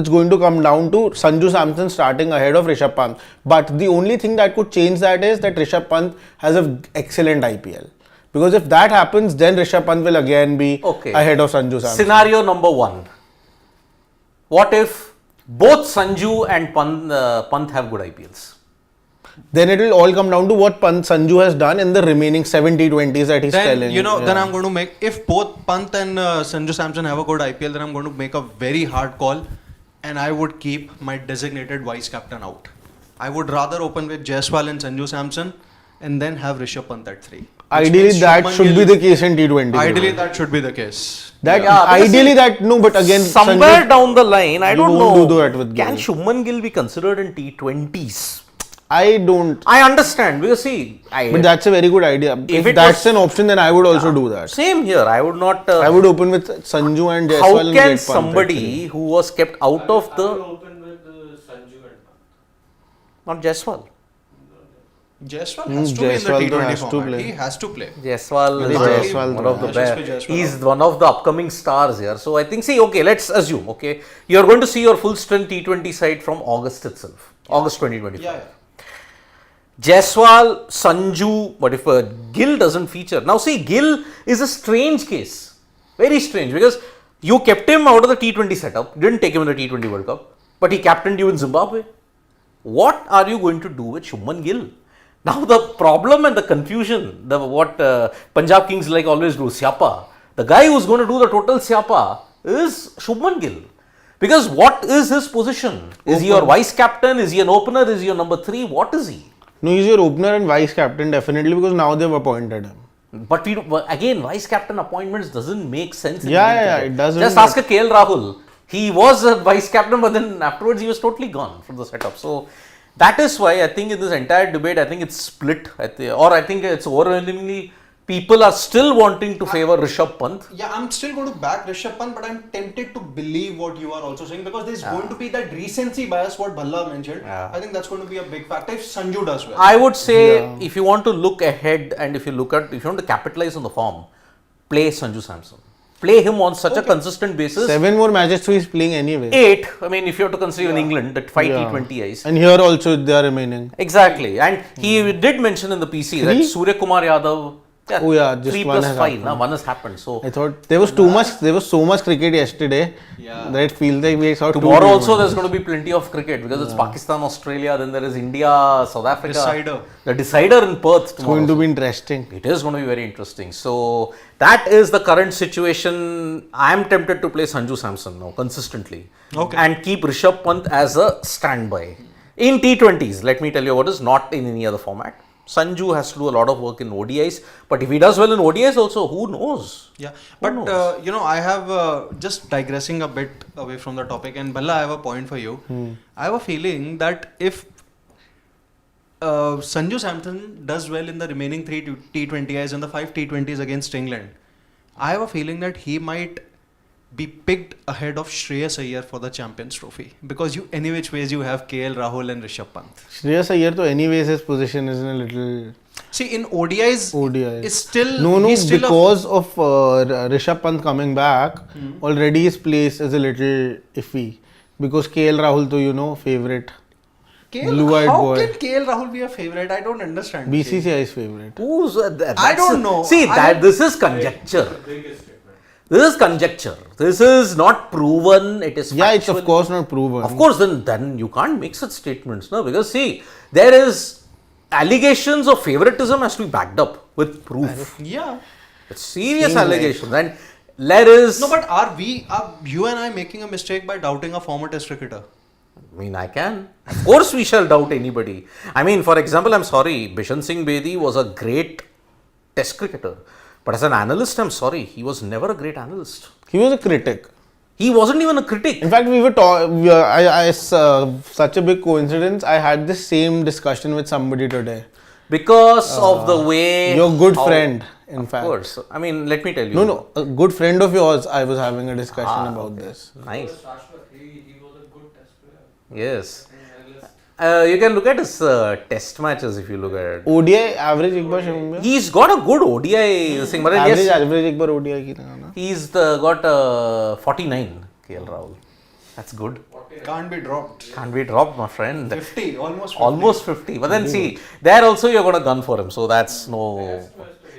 going to come down to Sanju Samson starting ahead of Rishabh Pant. But the only thing that could change that is that Rishabh Pant has an excellent IPL. Because if that happens, then Rishabh Pant will again be Okay. ahead of Sanju Samson. Scenario number 1. What if both Sanju and Pant have good IPLs? Then it will all come down to what Sanju has done in the remaining 70-20s that he's Then, telling. then I'm going to make, if both Pant and Sanju Samson have a good IPL, then I'm going to make a very hard call and I would keep my designated vice captain out. I would rather open with Jaiswal and Sanju Samson and then have Rishabh Pant at 3. Ideally, that should be the case in T20. Ideally, that should be the case. That Yeah, because ideally see, that no, but again, somewhere Sanju, down the line, I you don't won't know. do that with Can Gill. Shubman Gill be considered in T20s? I don't. I understand because see, But that's a very good idea. If it that's was- an option, then I would also do that. same here. I would not. I would open with Sanju and Jaiswal how and can get Pant at somebody who was kept out of I the will open with Sanju and Pant. not Jaiswal? Jaiswal has to be in Jaiswal the though T20 has to format. play. He has to play. Jaiswal is Maybe Jaiswal one though. of the Yeah, best. Jaiswal. He's one of the upcoming stars here. So I think, see, okay, let's assume, okay, you're going to see your full strength T20 side from August itself, August 2025. Yeah. Jaiswal, Sanju, but if Gill doesn't feature, now see, Gill is a strange case, very strange because you kept him out of the T20 setup, didn't take him in the T20 World Cup, but he captained you in Zimbabwe. What are you going to do with Shubman Gill? Now the problem and the confusion, what Punjab Kings like always do, Siapa. The guy who's going to do the total Siapa is Shubman Gill. Because what is his position? Is he your vice captain? Is he an opener? Is he your number 3? What is he? No, he's your opener and vice captain definitely because now they've appointed him. But we don't, again, vice captain appointments doesn't make sense. In Yeah, Indian yeah, cricket. it doesn't, Just but- ask a KL Rahul. He was a vice captain, but then afterwards he was totally gone from the setup. So that is why I think in this entire debate, I think it's split. I think it's overwhelmingly people are still wanting to favor Rishabh Pant. Yeah, I'm still going to back Rishabh Pant, but I'm tempted to believe what you are also saying because there's going to be that recency bias, what Bhalla mentioned. Yeah. I think that's going to be a big factor if Sanju does well. I would say if you want to look ahead and if you want to capitalize on the form, play Sanju Samson. Play him on such a consistent basis. 7 more matches, so he's playing anyway. 8. I mean, if you have to consider in England that 5 Yeah. T20Is. And here also they are remaining. Exactly. And he did mention in the PC that Surya Kumar Yadav. Oh yeah, just 3 one plus has 5. happened. Now, one has happened. So I thought there was so much cricket yesterday that it feels like we saw tomorrow two also games. there's going to be plenty of cricket because it's Pakistan, Australia, then there is India, South Africa. Decider. The decider in Perth It's tomorrow. going to be interesting. It is going to be very interesting. So that is the current situation. I am tempted to play Sanju Samson now consistently. Okay. And keep Rishabh Pant as a standby. In T20s, let me tell you what is not in any other format. Sanju has to do a lot of work in ODIs, but if he does well in ODIs also, who knows? Yeah, Who but knows? I have just digressing a bit away from the topic, and Balla, I have a point for you. I have a feeling that if Sanju Samson does well in the remaining 3 T20Is and the 5 T20s against England, I have a feeling that he might be picked ahead of Shreyas Iyer for the Champions Trophy because any which ways you have KL Rahul and Rishabh Pant. Shreyas Iyer, though, anyways, his position is in a little See, in ODIs, ODI. it's still No, he's still because of Rishabh Pant coming back, already his place is a little iffy. Because KL Rahul, though, favorite. Blue-eyed how boy. can KL Rahul be a favorite? I don't understand. BCCI's favorite. Who's I don't know. See, this is The conjecture. biggest statement. This is conjecture. This is not proven. It is Yeah, it's of factual. course not proven. Of course, then you can't make such statements, no? Because see, there is allegations of favoritism has to be backed up with proof. Yeah. It's serious Seems like- allegations, and there is. No, but are you and I making a mistake by doubting a former Test cricketer? I mean, I can. Of course, we shall doubt anybody. I mean, for example, I'm sorry, Bishan Singh Bedi was a great Test cricketer, but as an analyst, I'm sorry, he was never a great analyst. He was a critic. He wasn't even a critic. In fact, we were such a big coincidence. I had the same discussion with somebody today. Because of the way. Your good how- friend, in fact. Of course. I mean, let me tell you. No, a good friend of yours, I was having a discussion about this. Nice. Shashwat, he Yes. You can look at his test matches if you look at it. ODI average एक बार शुरू में He's got a good ODI thing, but average yes, average एक बार ODI की ना he's got 49 KL Rahul. That's good. Can't be dropped. Can't be dropped, my friend. 50, almost 50. Almost 50. But then see, there also you're going to gun for him. So that's no.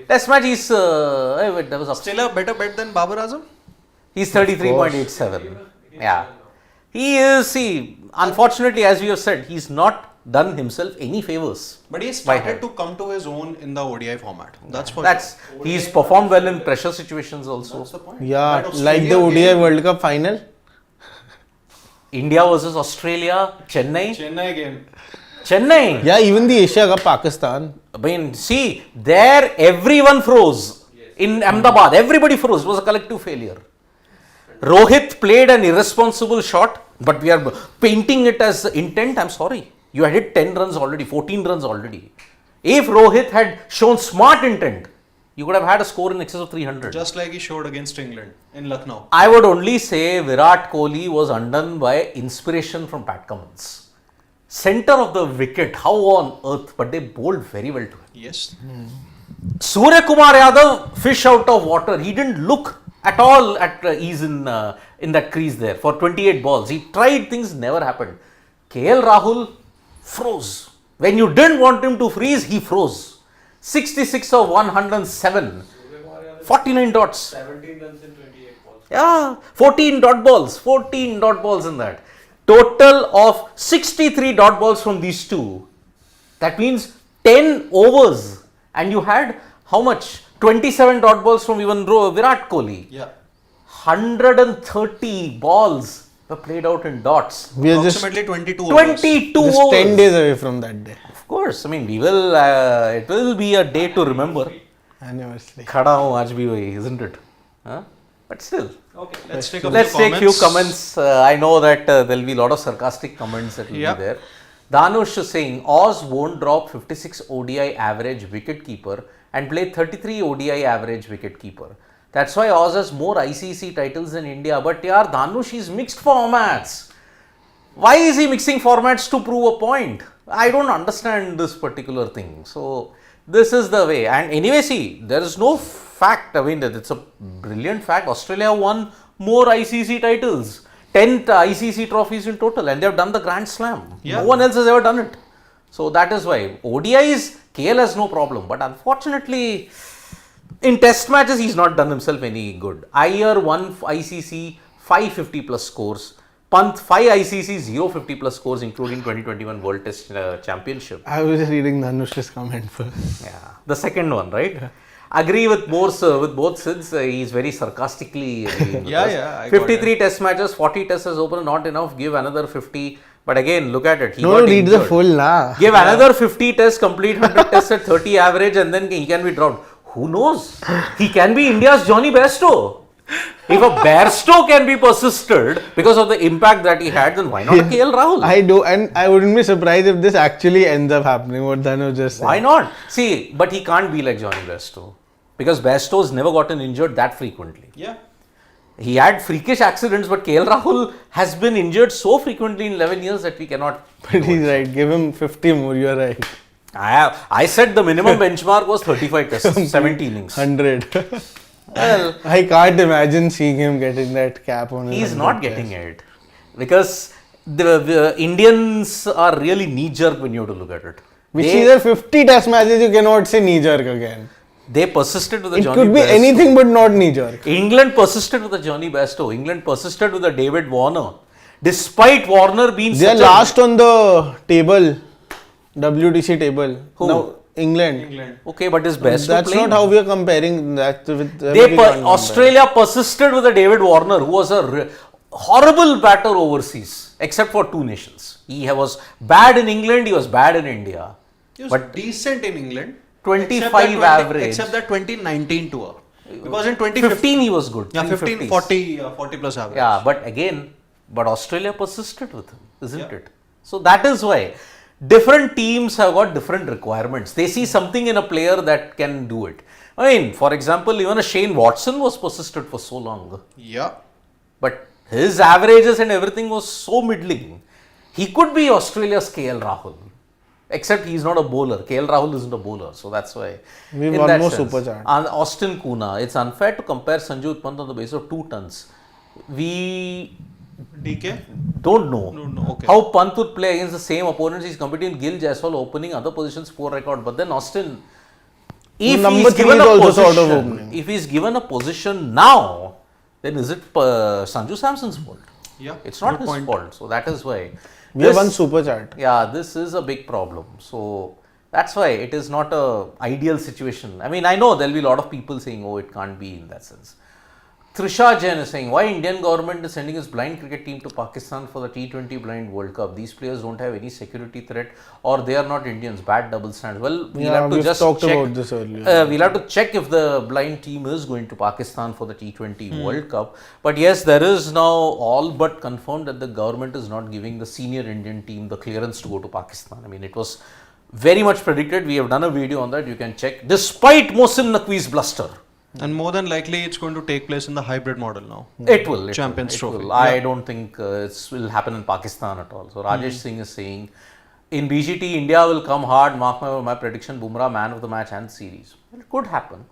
Test match is. Wait, that was up. Still a better bet than Babar Azam? He's 33.87. Yeah. He is, see, unfortunately, as we have said, he's not done himself any favors. But he by started him. to come to his own in the ODI format. That's for That's he's performed well in pressure situations also. That's the point. yeah That like the Australia ODI game- World Cup final India versus Australia, Chennai. Chennai game. Chennai. yeah even the Asia Cup Pakistan I mean, see, there everyone froze. In Ahmedabad, everybody froze. It was a collective failure. Rohit played an irresponsible shot, but we are painting it as intent. I'm sorry. You had hit 10 runs already, 14 runs already. If Rohit had shown smart intent, you could have had a score in excess of 300. Just like he showed against England in Lucknow. I would only say Virat Kohli was undone by inspiration from Pat Cummins. Center of the wicket, how on earth? But they bowled very well to him. Yes. Surya Kumar Yadav, fish out of water. He didn't look at all at ease in that crease there for 28 balls. He tried things, never happened. KL Rahul froze. When you didn't want him to freeze, he froze. 66 of 107. 49 dots. 17 runs in 28 balls. Yeah, 14 dot balls. 14 dot balls in that. Total of 63 dot balls from these two. That means 10 overs. And you had how much? 27 dot balls from even Virat Kohli. Yeah. 130 balls were played out in dots. we are just Approximately 22 overs. 22 just overs. 10 days away from that day Of course, I mean, we will. It will be a day to remember. anniversary Khada hu aaj bhi wahi, isn't it? Huh? But still. Okay, Let's take a Let's take few comments. I know that there will be a lot of sarcastic comments that will Yeah. be there. Danush is saying Oz won't drop 56 ODI average wicket keeper and play 33 ODI average wicket keeper. That's why Oz has more ICC titles than India. But yeah, Danush is mixed formats. Why is he mixing formats to prove a point? I don't understand this particular thing. So this is the way. And anyway, see, there is no fact. I mean, it's a brilliant fact. Australia won more ICC titles. 10 ICC trophies in total, and they have done the Grand Slam. Yeah. No one else has ever done it. So that is why ODIs, KL has no problem. But unfortunately, in test matches, he's not done himself any good. Iyer won ICC 550 plus scores. Pant 5 ICC 050 plus scores, including 2021 World Test Championship. I was reading Dhanush's comment first Yeah, the second one, right? Agree with both Sids. He's very sarcastically agreeing with Yeah, us. yeah, I got 53 test matches, 40 tests as opener, not enough. Give another 50. But again, look at it. He no got read the injured. full nah Give another 50 tests, complete 100 tests at 30 average, and then he can be dropped. Who knows? He can be India's Johnny Bairstow. If a Bairstow can be persisted because of the impact that he had, then why not a KL Rahul? I do, and I wouldn't be surprised if this actually ends up happening. What Dhanu just said. Why not? See, but he can't be like Johnny Bairstow because Bairstow's never gotten injured that frequently. Yeah. He had freakish accidents, but KL Rahul has been injured so frequently in 11 years that we cannot. But he's right. Give him 50 more. You're right. I said the minimum benchmark was 35 tests, 70 innings. 100. Well, I can't imagine seeing him getting that cap on. his he's 100 not test. getting it because the Indians are really knee jerk when you have to look at it. Which They- is a 50 test matches, you cannot say knee jerk again. They persisted with the It Johnny could be Bairstow. anything but not knee jerk. England persisted with the Johnny Bairstow. England persisted with the David Warner. Despite Warner being They are such last on the table, WTC table. Who? Now, England. England. Okay, but is Bairstow That's playing? not how we are comparing that with. Australia persisted with the David Warner, who was a horrible batter overseas, except for two nations. He was bad in England, he was bad in India. He was But decent in England. 25 except that average. Except that 2019 tour. Because in 15 he was good. Yeah, 15, 350s. 40 plus average. Yeah, but again, Australia persisted with him, isn't Yeah. it? So that is why different teams have got different requirements. They see something in a player that can do it. I mean, for example, even a Shane Watson was persisted for so long. Yeah. But his averages and everything was so middling. He could be Australia's KL Rahul. Except he's not a bowler. KL Rahul isn't a bowler, so that's why. We have in one that more sense. super chat. And Austin Kuna. It's unfair to compare Sanju Pant on the basis of 2 tons. We DK? don't know No, okay. how Pant would play against the same opponents. He's competing Gill, Jaiswal, opening other positions, poor record. But then Austin, if Number he's 3 given is a also position, sort of opening. if he's given a position now, then is it Sanju Samson's fault? Yeah. It's not good his point. fault. So that is why. We have This- one super chat. Yeah, this is a big problem. So that's why it is not a ideal situation. I mean, I know there'll be a lot of people saying, oh, it can't be in that sense. Trisha Jain is saying, why Indian government is sending its blind cricket team to Pakistan for the T20 blind World Cup? These players don't have any security threat or they are not Indians. Bad double standards. Well, we'll Yeah, have to we've just talked check. about this earlier. We'll have to check if the blind team is going to Pakistan for the T20 World Cup. But yes, there is now all but confirmed that the government is not giving the senior Indian team the clearance to go to Pakistan. I mean, it was very much predicted. We have done a video on that. You can check. Despite Mohsin Naqvi's bluster. And more than likely, it's going to take place in the hybrid model now. It will. Champions it Trophy. will. I Yeah. don't think it will happen in Pakistan at all. So Rajesh Singh is saying, in BGT, India will come hard. Mark my prediction, Bumrah man of the match and series. Well, it could happen.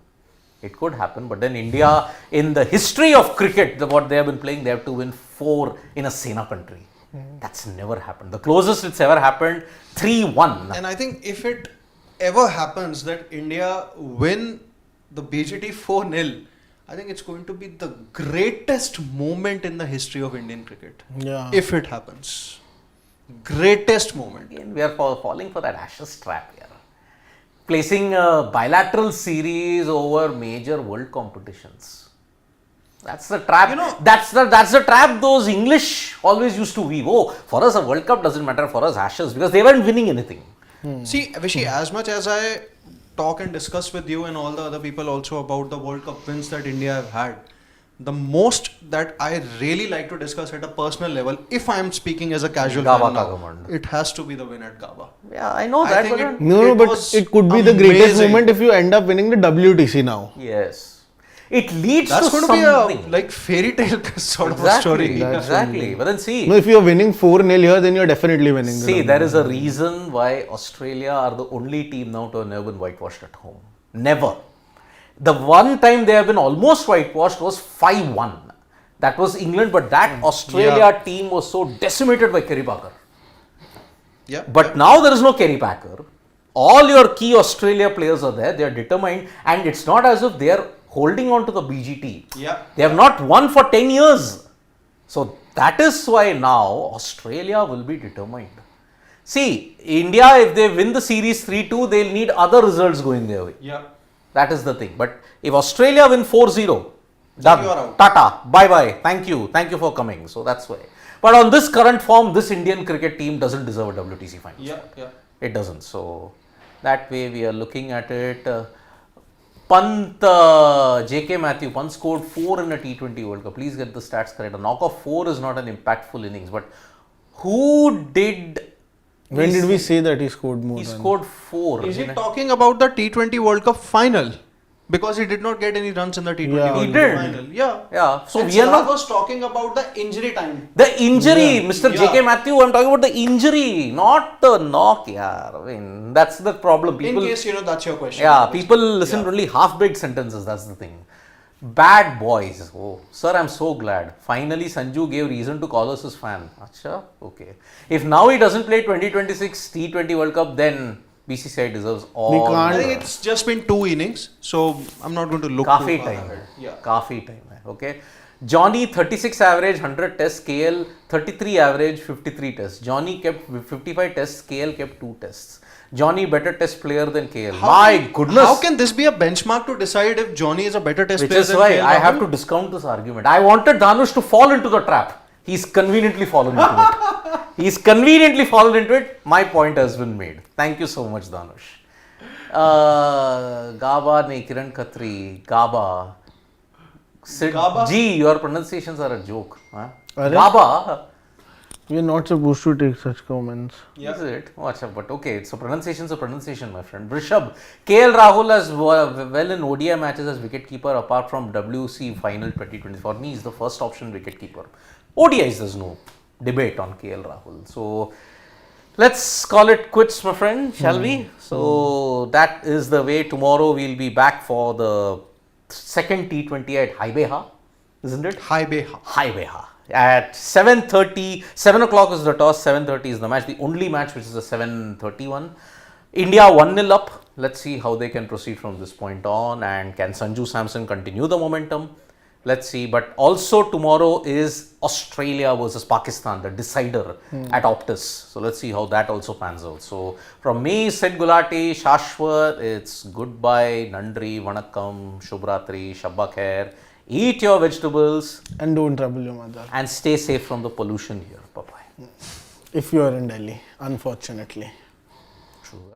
It could happen. But then India, in the history of cricket, what they have been playing, they have to win 4 in a Sena country. That's never happened. The closest it's ever happened, 3-1. And I think if it ever happens that India win the BGT 4-0, I think it's going to be the greatest moment in the history of Indian cricket. Yeah. If it happens. Greatest moment. Again, we are falling for that Ashes trap here. Placing a bilateral series over major world competitions. That's the trap. You know- that's the trap those English always used to weave. Oh, for us a World Cup doesn't matter, for us Ashes, because they weren't winning anything. See, Vishy, as much as I talk and discuss with you and all the other people also about the World Cup wins that India have had, the most that I really like to discuss at a personal level, if I am speaking as a casual Gaba fan now, Kagamand. it has to be the win at Gaba. Yeah, I know I that. think But it- No, It but was it could be the greatest amazing. moment if you end up winning the WTC now. yes, it leads That's to going to something. be a like fairy tale sort of a story. Exactly. But then see, No, if you're winning 4-0 here, then you're definitely winning. the See, WTC. there is a reason why Australia are the only team now to have never been whitewashed at home. Never. The one time they have been almost whitewashed was 5-1. That was England, but that Australia team was so decimated by Kerry Packer. Yeah. But now there is no Kerry Packer. All your key Australia players are there. They are determined, and it's not as if they are holding on to the BGT. Yeah. They have not won for 10 years. So that is why now Australia will be determined. See, India, if they win the series 3-2, they'll need other results going their way. Yeah. That is the thing. But if Australia win 4-0, done. You are out. Tata, bye-bye. Thank you for coming. So that's why. But on this current form, this Indian cricket team doesn't deserve a WTC final. Yeah. Yeah. It doesn't. So that way we are looking at it. Pant, JK Matthew, Pant scored 4 in a T20 World Cup. Please get the stats correct. A knock of 4 is not an impactful innings. But who did... When did we say that he scored more? He than- scored 4. Is he talking about the T20 World Cup final? Because he did not get any runs in the T20 Yeah. World He Cup did. final. Yeah. Yeah. So And we are Saad not... was talking about the injury time. The injury, Mr. Yeah. JK Matthew, I'm talking about the injury, not the knock. Yeah, I mean, that's the problem. People, In case that's your question. yeah, people listen to only half-baked sentences. That's the thing. Bad boys. Oh, sir, I'm so glad. Finally, Sanju gave reason to call us his fan. Acha, okay. If now he doesn't play 2026 T20 World Cup, then BCCI deserves all. can't- I think it's just been 2 innings, so I'm not going to look Kafi too far time. ahead. Yeah. Kafi time. Okay. Johnny 36 average 100 tests, KL 33 average 53 tests. Johnny kept 55 tests, KL kept 2 tests. Johnny better test player than KL. My goodness. How can this be a benchmark to decide if Johnny is a better test Which player is than why KL I have Rahul? to discount this argument. I wanted Dhanush to fall into the trap. He's conveniently fallen into it. He's conveniently fallen into it. My point has been made. Thank you so much, Dhanush. Gaba ne Kiran Khatri. Gaba. Gaba? Gee, your pronunciations are a joke. Huh? Are they? Gaba. We're not supposed to take such comments. Yeah. Is it? Oh, achha, but okay, so pronunciation's a pronunciation, my friend. Rishabh, KL Rahul has well in ODI matches as wicketkeeper apart from WC final 2020. For me, he's the first option wicketkeeper. ODIs, there's no debate on KL Rahul. So let's call it quits, my friend, shall we? So that is the way. Tomorrow we'll be back for the second T20 at Haibeha, isn't it? Haibeha. At 7:30, 7 o'clock is the toss, 7:30 is the match. The only match which is a 7:30 one. India 1-0 up. Let's see how they can proceed from this point on, and can Sanju Samson continue the momentum? Let's see. But also tomorrow is Australia versus Pakistan, the decider at Optus. So let's see how that also pans out. So from me, Sid Gulati, Shashwat, it's goodbye, Nandri, Vanakkam, Shubhratri, Shabba Khair. Eat your vegetables. And don't trouble your mother. And stay safe from the pollution here. Bye-bye. If you are in Delhi, unfortunately. True.